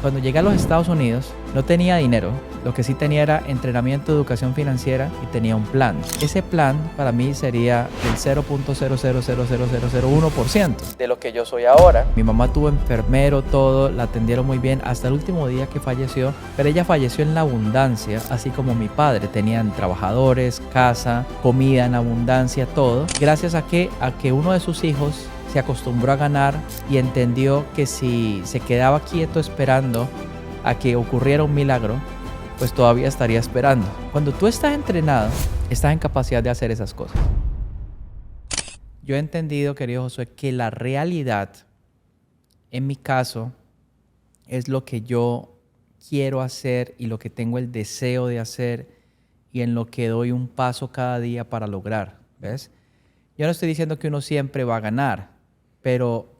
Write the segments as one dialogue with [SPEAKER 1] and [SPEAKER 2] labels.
[SPEAKER 1] Cuando llegué a los Estados Unidos, no tenía dinero. Lo que sí tenía era entrenamiento de educación financiera y tenía un plan. Ese plan para mí sería el 0.0000001% de lo que yo soy ahora. Mi mamá tuvo enfermero, todo, la atendieron muy bien hasta el último día que falleció, pero ella falleció en la abundancia, así como mi padre. Tenían trabajadores, casa, comida en abundancia, todo. Gracias a que uno de sus hijos se acostumbró a ganar y entendió que si se quedaba quieto esperando a que ocurriera un milagro, pues todavía estaría esperando. Cuando tú estás entrenado, estás en capacidad de hacer esas cosas. Yo he entendido, querido Josué, que la realidad, en mi caso, es lo que yo quiero hacer y lo que tengo el deseo de hacer y en lo que doy un paso cada día para lograr, ¿ves? Yo no estoy diciendo que uno siempre va a ganar, pero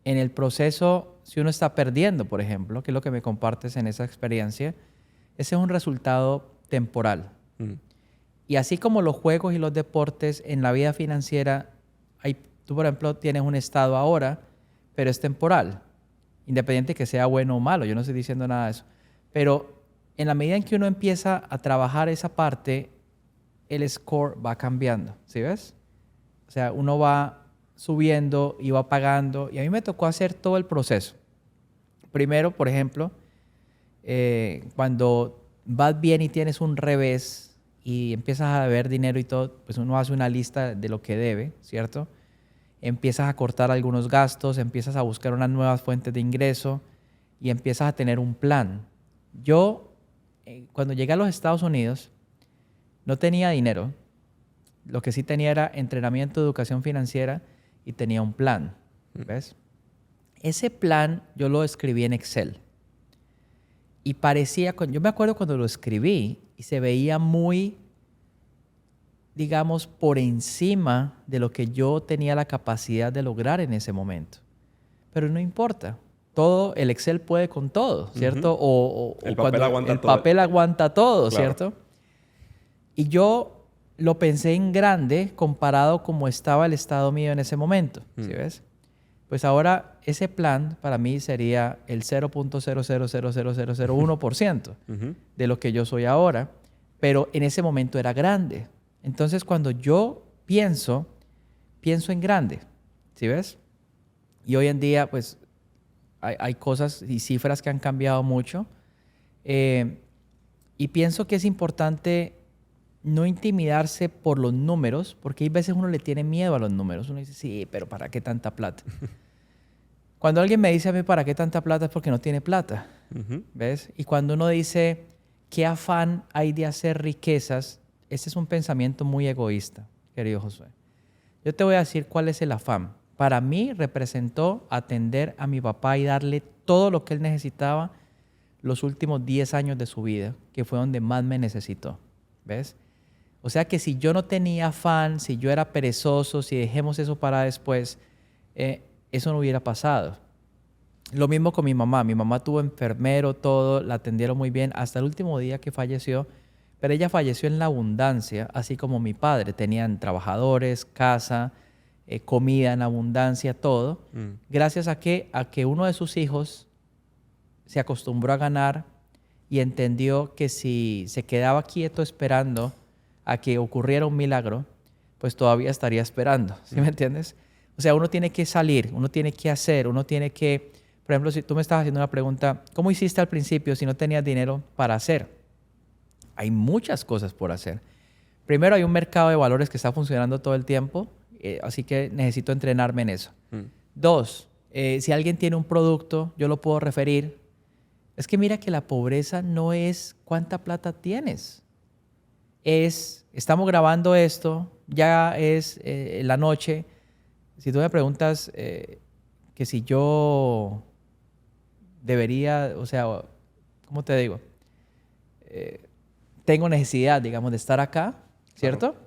[SPEAKER 1] en el proceso, si uno está perdiendo, por ejemplo, que es lo que me compartes en esa experiencia, ese es un resultado temporal. Y así como los juegos y los deportes, en la vida financiera, tú, por ejemplo, tienes un estado ahora, pero es temporal, independiente que sea bueno o malo. Yo no estoy diciendo nada de eso. Pero en la medida en que uno empieza a trabajar esa parte, el score va cambiando, ¿sí ves? O sea, uno va subiendo y va pagando. Y a mí me tocó hacer todo el proceso. Primero, por ejemplo, cuando vas bien y tienes un revés y empiezas a ver dinero y todo, pues uno hace una lista de lo que debe, ¿cierto? Empiezas a cortar algunos gastos, empiezas a buscar unas nuevas fuentes de ingreso y empiezas a tener un plan. Yo, cuando llegué a los Estados Unidos, no tenía dinero. Lo que sí tenía era entrenamiento de educación financiera y tenía un plan, ¿ves? Ese plan yo lo escribí en Excel. Y parecía, yo me acuerdo cuando lo escribí y se veía muy, digamos, por encima de lo que yo tenía la capacidad de lograr en ese momento. Pero no importa. Todo, el Excel puede con todo, ¿cierto?
[SPEAKER 2] El papel aguanta
[SPEAKER 1] el
[SPEAKER 2] todo.
[SPEAKER 1] papel aguanta todo,
[SPEAKER 2] Claro.
[SPEAKER 1] ¿cierto? Y yo lo pensé en grande comparado como estaba el estado mío en ese momento, ¿sí ves? Pues ahora ese plan para mí sería el 0.0000001% de lo que yo soy ahora, pero en ese momento era grande. Entonces cuando yo pienso en grande, ¿sí ves? Y hoy en día pues hay cosas y cifras que han cambiado mucho y pienso que es importante no intimidarse por los números, porque hay veces uno le tiene miedo a los números. Uno dice, sí, pero ¿para qué tanta plata? Cuando alguien me dice a mí, ¿para qué tanta plata? Es porque no tiene plata, ¿ves? Y cuando uno dice, ¿qué afán hay de hacer riquezas? Ese es un pensamiento muy egoísta, querido Josué. Yo te voy a decir cuál es el afán. Para mí representó atender a mi papá y darle todo lo que él necesitaba los últimos 10 años de su vida, que fue donde más me necesitó, ¿ves? O sea que si yo no tenía afán, si yo era perezoso, si dejemos eso para después, eso no hubiera pasado. Lo mismo con mi mamá. Mi mamá tuvo enfermero, todo, la atendieron muy bien hasta el último día que falleció, pero ella falleció en la abundancia, así como mi padre. Tenían trabajadores, casa, comida en abundancia, todo. Gracias a que uno de sus hijos se acostumbró a ganar y entendió que si se quedaba quieto esperando a que ocurriera un milagro, pues todavía estaría esperando, ¿sí me entiendes? O sea, uno tiene que salir, uno tiene que hacer, uno tiene que... Por ejemplo, si tú me estabas haciendo una pregunta, ¿cómo hiciste al principio si no tenías dinero para hacer? Hay muchas cosas por hacer. Primero, hay un mercado de valores que está funcionando todo el tiempo, así que necesito entrenarme en eso. Dos, si alguien tiene un producto, yo lo puedo referir. Es que mira que la pobreza no es cuánta plata tienes. Estamos grabando esto, ya es la noche. Si tú me preguntas que si yo debería, o sea, ¿cómo te digo? Tengo necesidad, digamos, de estar acá, ¿cierto? Claro.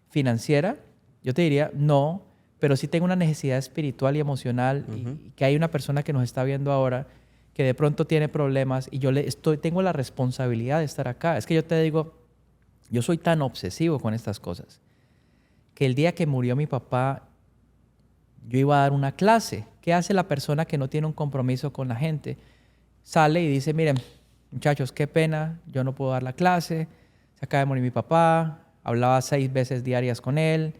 [SPEAKER 1] Financiera, yo te diría no, pero sí tengo una necesidad espiritual y emocional y que hay una persona que nos está viendo ahora que de pronto tiene problemas y yo tengo la responsabilidad de estar acá. Es que yo te digo, yo soy tan obsesivo con estas cosas que el día que murió mi papá, yo iba a dar una clase. ¿Qué hace la persona que no tiene un compromiso con la gente? sale y dice, miren, muchachos, qué pena, yo no puedo dar la clase, se acaba de morir mi papá, hablaba 6 veces diarias con él,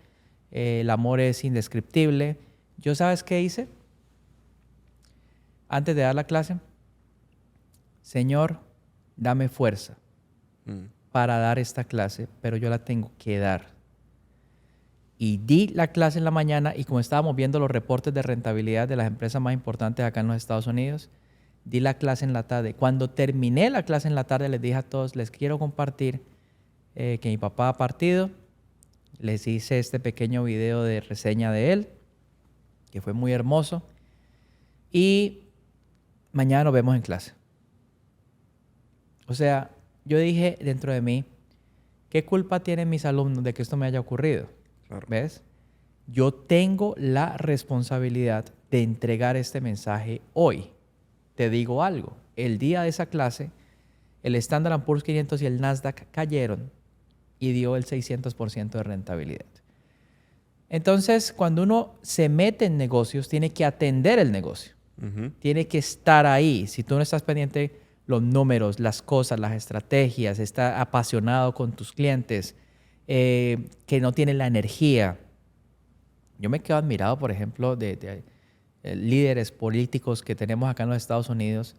[SPEAKER 1] el amor es indescriptible. ¿Yo sabes qué hice? Antes de dar la clase, Señor, dame fuerza para dar esta clase, pero yo la tengo que dar. Y di la clase en la mañana y como estábamos viendo los reportes de rentabilidad de las empresas más importantes acá en los Estados Unidos, di la clase en la tarde. Cuando terminé la clase en la tarde, les dije a todos, les quiero compartir que mi papá ha partido. Les hice este pequeño video de reseña de él, que fue muy hermoso. Y mañana nos vemos en clase. O sea, yo dije dentro de mí, ¿qué culpa tienen mis alumnos de que esto me haya ocurrido?
[SPEAKER 2] Claro.
[SPEAKER 1] ¿Ves? Yo tengo la responsabilidad de entregar este mensaje hoy. Te digo algo, el día de esa clase, el Standard & Poor's 500 y el Nasdaq cayeron y dio el 600% de rentabilidad. Entonces, cuando uno se mete en negocios, tiene que atender el negocio. Tiene que estar ahí. Si tú no estás pendiente los números, las cosas, las estrategias, estás apasionado con tus clientes, que no tienen la energía. Yo me quedo admirado, por ejemplo, de líderes políticos que tenemos acá en los Estados Unidos.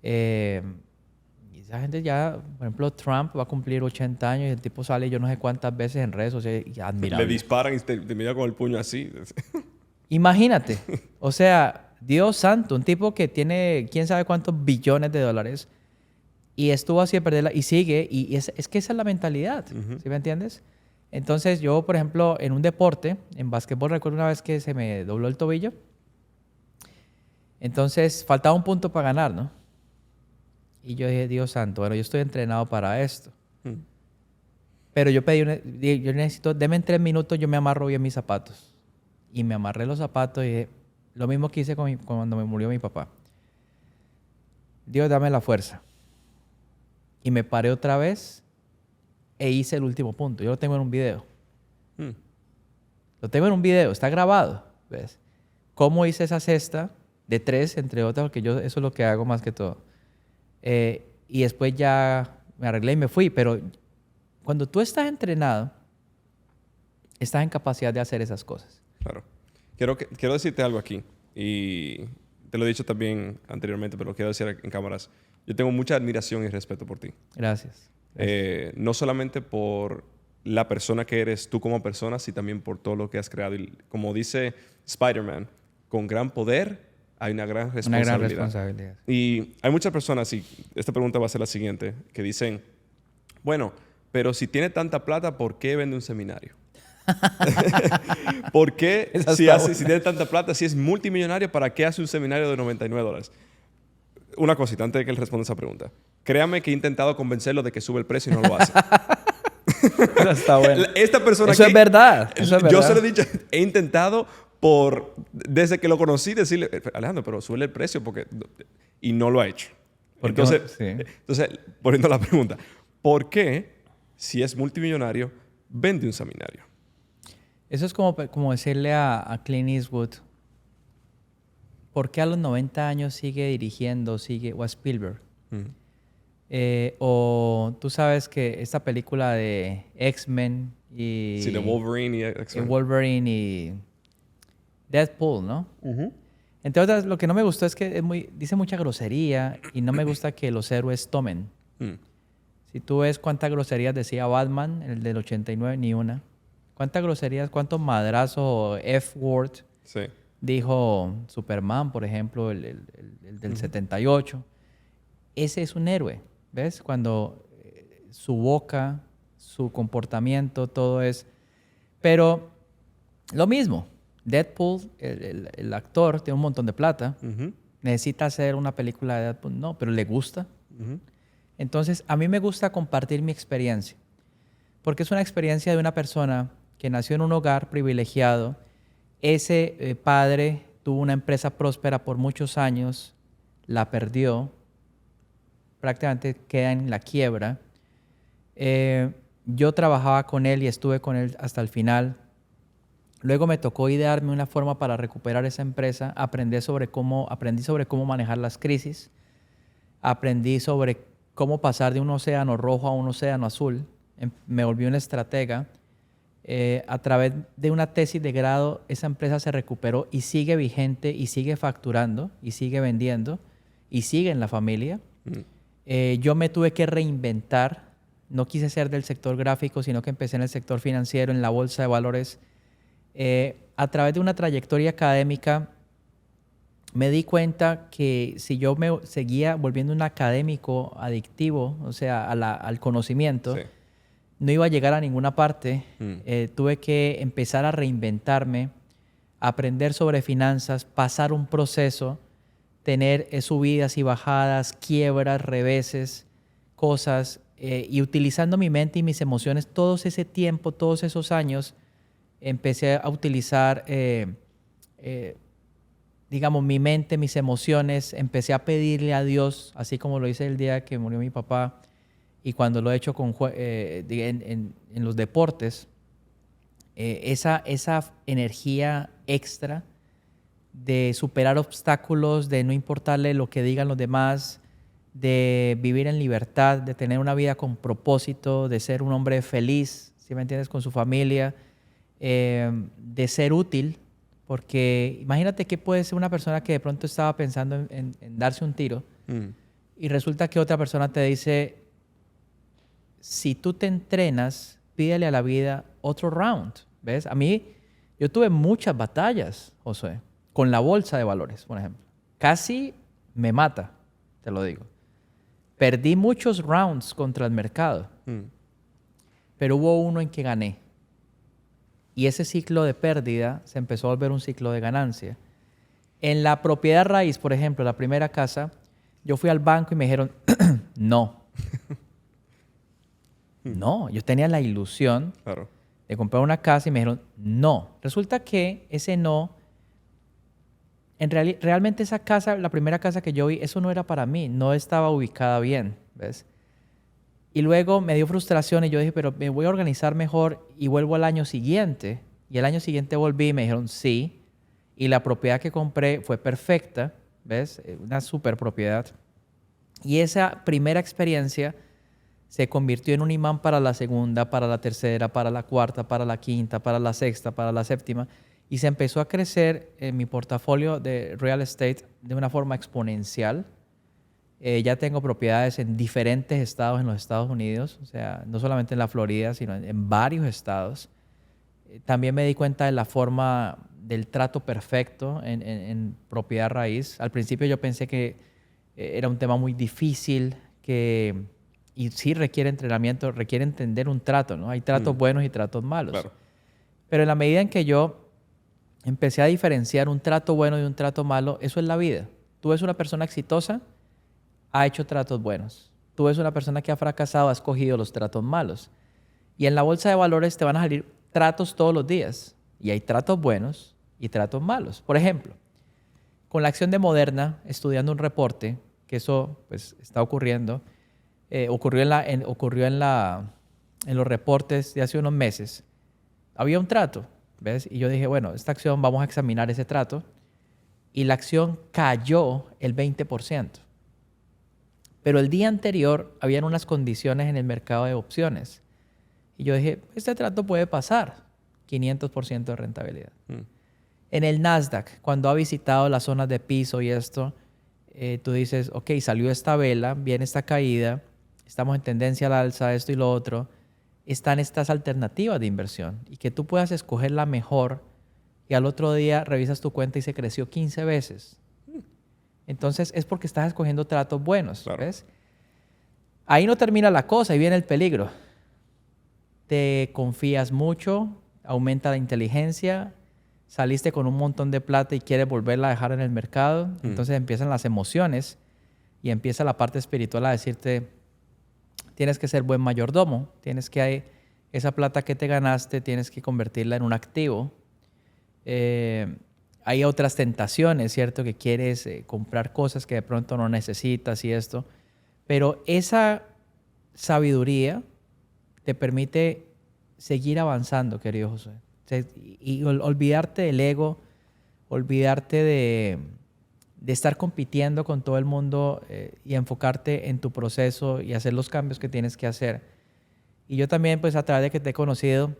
[SPEAKER 1] Y esa gente ya, por ejemplo, Trump va a cumplir 80 años y el tipo sale yo no sé cuántas veces en redes sociales. Y admirable.
[SPEAKER 2] Le disparan y te mira con el puño así.
[SPEAKER 1] Imagínate. O sea, Dios santo, un tipo que tiene quién sabe cuántos billones de dólares y estuvo así de perderla y sigue. Y es que esa es la mentalidad. ¿Sí me entiendes? Entonces yo, por ejemplo, en un deporte, en básquetbol, recuerdo una vez que se me dobló el tobillo. Entonces faltaba un punto para ganar, ¿no? Y yo dije, Dios santo, bueno, yo estoy entrenado para esto. Pero yo pedí, yo necesito, deme en 3 minutos, yo me amarro bien mis zapatos. Y me amarré los zapatos y dije, lo mismo que hice cuando me murió mi papá. Dios, dame la fuerza. Y me paré otra vez e hice el último punto. Yo lo tengo en un video. Lo tengo en un video, está grabado. ¿Ves? Cómo hice esa cesta de 3, entre otras, porque yo eso es lo que hago más que todo. Y después ya me arreglé y me fui. Pero cuando tú estás entrenado, estás en capacidad de hacer esas cosas.
[SPEAKER 2] Claro. Quiero decirte algo aquí. Y te lo he dicho también anteriormente, pero lo quiero decir en cámaras. Yo tengo mucha admiración y respeto por ti.
[SPEAKER 1] Gracias.
[SPEAKER 2] No solamente por la persona que eres tú como persona, sino también por todo lo que has creado. Y como dice Spider-Man, con gran poder hay una gran responsabilidad.
[SPEAKER 1] Una gran responsabilidad.
[SPEAKER 2] Y hay muchas personas, y esta pregunta va a ser la siguiente, que dicen, bueno, pero si tiene tanta plata, ¿por qué vende un seminario? ¿Por qué si tiene tanta plata, si es multimillonario, ¿para qué hace un seminario de $99? Una cosita antes de que él responda esa pregunta. Créame que he intentado convencerlo de que sube el precio y no lo hace.
[SPEAKER 1] Eso está bueno.
[SPEAKER 2] Esta persona
[SPEAKER 1] eso
[SPEAKER 2] aquí,
[SPEAKER 1] es verdad. Eso es verdad.
[SPEAKER 2] Yo se lo he dicho, he intentado desde que lo conocí decirle, Alejandro, pero sube el precio porque... Y no lo ha hecho. Entonces, poniendo la pregunta, ¿por qué, si es multimillonario, vende un seminario?
[SPEAKER 1] Eso es como decirle a Clint Eastwood, ¿por qué a los 90 años sigue dirigiendo, o a Spielberg? O tú sabes que esta película de X-Men y...
[SPEAKER 2] Sí, de Wolverine y X-Men.
[SPEAKER 1] Wolverine y Deadpool, ¿no? Entre otras, lo que no me gustó es que dice mucha grosería y no me gusta que los héroes tomen. Si tú ves cuántas groserías decía Batman, el del 89, ni una. ¿Cuántas groserías, cuántos madrazos o F-word dijo Superman, por ejemplo, el del 78? Ese es un héroe, ¿ves? Cuando su boca, su comportamiento, todo es... Pero lo mismo, Deadpool, el actor, tiene un montón de plata. Necesita hacer una película de Deadpool. No, pero le gusta. Entonces, a mí me gusta compartir mi experiencia. Porque es una experiencia de una persona que nació en un hogar privilegiado. Ese padre tuvo una empresa próspera por muchos años, la perdió, prácticamente queda en la quiebra. Yo trabajaba con él y estuve con él hasta el final. Luego me tocó idearme una forma para recuperar esa empresa. Aprendí sobre cómo manejar las crisis. Aprendí sobre cómo pasar de un océano rojo a un océano azul. Me volví un estratega. A través de una tesis de grado, esa empresa se recuperó y sigue vigente y sigue facturando y sigue vendiendo y sigue en la familia. Yo me tuve que reinventar. No quise ser del sector gráfico, sino que empecé en el sector financiero, en la bolsa de valores. A través de una trayectoria académica, me di cuenta que si yo me seguía volviendo un académico adictivo, o sea, al conocimiento, no iba a llegar a ninguna parte. Tuve que empezar a reinventarme, aprender sobre finanzas, pasar un proceso, tener subidas y bajadas, quiebras, reveses, cosas, y utilizando mi mente y mis emociones, todo ese tiempo, todos esos años, empecé a utilizar, digamos, mi mente, mis emociones, empecé a pedirle a Dios, así como lo hice el día que murió mi papá, y cuando lo he hecho en los deportes, esa energía extra de superar obstáculos, de no importarle lo que digan los demás, de vivir en libertad, de tener una vida con propósito, de ser un hombre feliz, ¿sí me entiendes?, con su familia, de ser útil, porque imagínate que puede ser una persona que de pronto estaba pensando en darse un tiro y resulta que otra persona te dice, si tú te entrenas, pídele a la vida otro round, ¿ves? A mí, yo tuve muchas batallas, Josué, con la bolsa de valores, por ejemplo. Casi me mata, te lo digo. Perdí muchos rounds contra el mercado, pero hubo uno en que gané. Y ese ciclo de pérdida se empezó a volver un ciclo de ganancia. En la propiedad raíz, por ejemplo, la primera casa, yo fui al banco y me dijeron, no. No, yo tenía la ilusión de comprar una casa y me dijeron, no. Resulta que ese no, realmente esa casa, la primera casa que yo vi, eso no era para mí, no estaba ubicada bien, ¿ves? Y luego me dio frustración y yo dije, pero me voy a organizar mejor y vuelvo al año siguiente. Y el año siguiente volví y me dijeron sí. Y la propiedad que compré fue perfecta, ¿ves? Una super propiedad. Y esa primera experiencia se convirtió en un imán para la segunda, para la tercera, para la cuarta, para la quinta, para la sexta, para la séptima. Y se empezó a crecer en mi portafolio de real estate de una forma exponencial. Ya tengo propiedades en diferentes estados en los Estados Unidos, o sea, no solamente en la Florida, sino en varios estados. También me di cuenta de la forma del trato perfecto en propiedad raíz. Al principio yo pensé que era un tema muy difícil, y sí requiere entrenamiento, requiere entender un trato, ¿no? Hay tratos buenos y tratos malos.
[SPEAKER 2] Claro.
[SPEAKER 1] Pero en la medida en que yo empecé a diferenciar un trato bueno de un trato malo, eso es la vida. Tú ves una persona exitosa, ha hecho tratos buenos. Tú ves una persona que ha fracasado, ha escogido los tratos malos. Y en la bolsa de valores te van a salir tratos todos los días. Y hay tratos buenos y tratos malos. Por ejemplo, con la acción de Moderna, estudiando un reporte, que eso pues está ocurriendo, ocurrió en los reportes de hace unos meses. Había un trato, ¿ves? Y yo dije, bueno, esta acción, vamos a examinar ese trato. Y la acción cayó el 20%. Pero el día anterior habían unas condiciones en el mercado de opciones. Y yo dije, este trato puede pasar, 500% de rentabilidad. En el Nasdaq, cuando ha visitado las zonas de piso y esto, tú dices, ok, salió esta vela, viene esta caída, estamos en tendencia al alza, esto y lo otro. Están estas alternativas de inversión y que tú puedas escoger la mejor y al otro día revisas tu cuenta y se creció 15 veces. Entonces es porque estás escogiendo tratos buenos, claro. ¿Ves? Ahí no termina la cosa, ahí viene el peligro. Te confías mucho, aumenta la inteligencia, saliste con un montón de plata y quieres volverla a dejar en el mercado. Entonces empiezan las emociones y empieza la parte espiritual a decirte, tienes que ser buen mayordomo, tienes que, esa plata que te ganaste, tienes que convertirla en un activo. Hay otras tentaciones, ¿cierto? Que quieres comprar cosas que de pronto no necesitas y esto. Pero esa sabiduría te permite seguir avanzando, querido José. Y olvidarte del ego, olvidarte de estar compitiendo con todo el mundo y enfocarte en tu proceso y hacer los cambios que tienes que hacer. Y yo también, pues a través de que te he conocido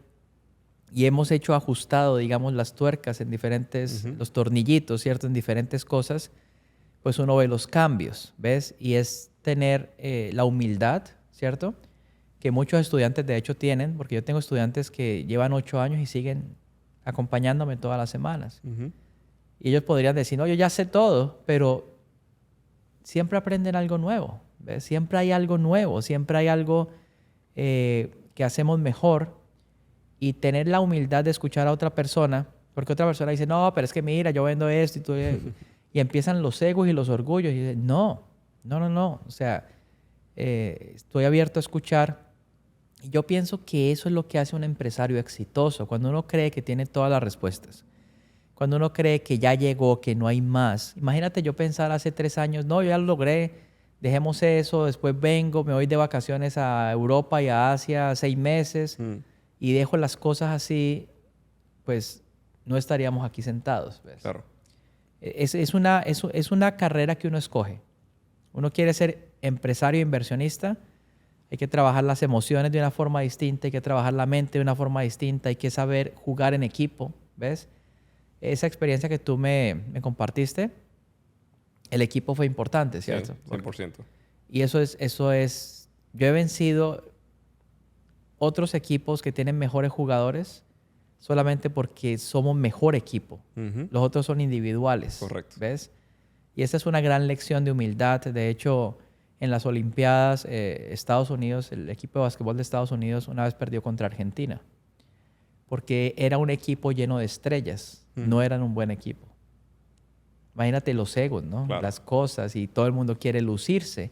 [SPEAKER 1] y hemos ajustado, digamos, las tuercas en diferentes, los tornillitos, ¿cierto? En diferentes cosas, pues uno ve los cambios, ¿ves? Y es tener la humildad, ¿cierto? Que muchos estudiantes de hecho tienen, porque yo tengo estudiantes que llevan 8 años y siguen acompañándome todas las semanas. Y ellos podrían decir, no, yo ya sé todo, pero siempre aprenden algo nuevo, ¿ves? Siempre hay algo nuevo, siempre hay algo que hacemos mejor, y tener la humildad de escuchar a otra persona, porque otra persona dice, no, pero es que mira, yo vendo esto y tú... Y empiezan los egos y los orgullos y dicen, no. O sea, estoy abierto a escuchar. Y yo pienso que eso es lo que hace un empresario exitoso, cuando uno cree que tiene todas las respuestas. Cuando uno cree que ya llegó, que no hay más. Imagínate yo pensar hace 3 años, no, yo ya lo logré, dejemos eso, después vengo, me voy de vacaciones a Europa y a Asia 6 meses y dejo las cosas así, pues no estaríamos aquí sentados, ¿ves?
[SPEAKER 2] Claro.
[SPEAKER 1] Es una carrera que uno escoge. Uno quiere ser empresario e inversionista, hay que trabajar las emociones de una forma distinta, hay que trabajar la mente de una forma distinta, hay que saber jugar en equipo, ¿ves? Esa experiencia que tú me compartiste, el equipo fue importante, ¿cierto?
[SPEAKER 2] Sí, 100%.
[SPEAKER 1] Y eso es, yo he vencido otros equipos que tienen mejores jugadores solamente porque somos mejor equipo. Los otros son individuales.
[SPEAKER 2] Correcto.
[SPEAKER 1] ¿Ves? Y esa es una gran lección de humildad. De hecho, en las Olimpiadas, Estados Unidos, el equipo de básquetbol de Estados Unidos una vez perdió contra Argentina. Porque era un equipo lleno de estrellas. No eran un buen equipo. Imagínate los egos, ¿no?
[SPEAKER 2] Claro.
[SPEAKER 1] Las cosas y todo el mundo quiere lucirse.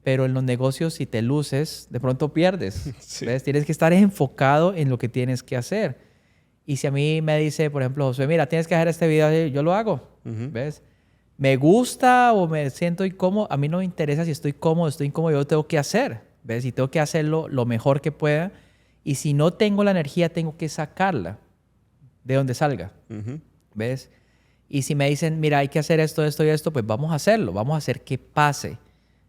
[SPEAKER 1] Pero en los negocios, si te luces, de pronto pierdes.
[SPEAKER 2] Sí.
[SPEAKER 1] ¿Ves? Tienes que estar enfocado en lo que tienes que hacer. Y si a mí me dice, por ejemplo, José, mira, tienes que hacer este video, yo lo hago. ¿Ves? Me gusta o me siento incómodo. A mí no me interesa si estoy cómodo, estoy incómodo, yo lo tengo que hacer. ¿Ves? Y tengo que hacerlo lo mejor que pueda. Y si no tengo la energía, tengo que sacarla de donde salga. ¿Ves? Y si me dicen, mira, hay que hacer esto, esto y esto, pues vamos a hacerlo. Vamos a hacer que pase.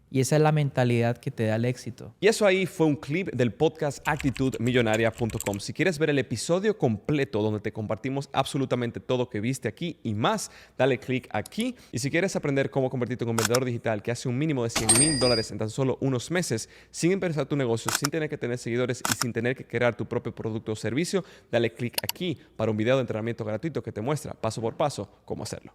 [SPEAKER 1] Y esa es la mentalidad que te da el éxito.
[SPEAKER 2] Y eso ahí fue un clip del podcast actitudemillonaria.com. Si quieres ver el episodio completo donde te compartimos absolutamente todo que viste aquí y más, dale click aquí. Y si quieres aprender cómo convertirte en un vendedor digital que hace un mínimo de $100,000 en tan solo unos meses, sin empezar tu negocio, sin tener que tener seguidores y sin tener que crear tu propio producto o servicio, dale click aquí para un video de entrenamiento gratuito que te muestra paso por paso cómo hacerlo.